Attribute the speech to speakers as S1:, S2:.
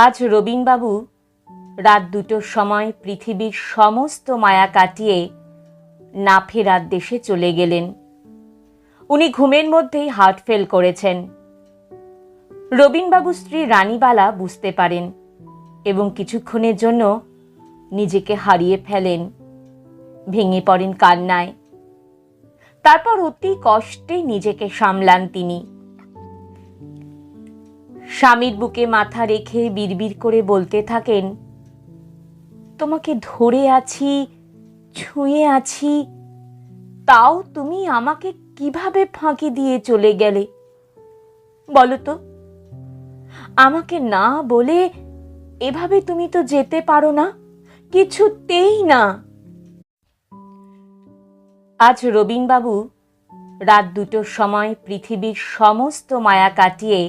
S1: আজ রবীনবাবু রাত 2টোর সময় পৃথিবীর সমস্ত মায়া কাটিয়ে না ফেরার দেশে চলে গেলেন। উনি ঘুমের মধ্যেই হার্ট ফেল করেছেন। রবীনবাবুর স্ত্রী রানীবালা বুঝতে পারেন এবং কিছুক্ষণের জন্য নিজেকে হারিয়ে ফেলেন, ভেঙে পড়েন কান্নায়। তারপর অতি কষ্টে নিজেকে সামলান তিনি। স্বামীর বুকে মাথা রেখে বিড়বিড় করে বলতে থাকেন, তোমাকে ধরে আছি, ছুঁয়ে আছি, তাও তুমি আমাকে কিভাবে ফাঁকি দিয়ে চলে গেলে বলো তো? আমাকে না বলে এভাবে তুমি তো যেতে পারো না, কিছুতেই না। আজ রবীনবাবু রাত 2টোর সময় পৃথিবীর সমস্ত মায়া কাটিয়ে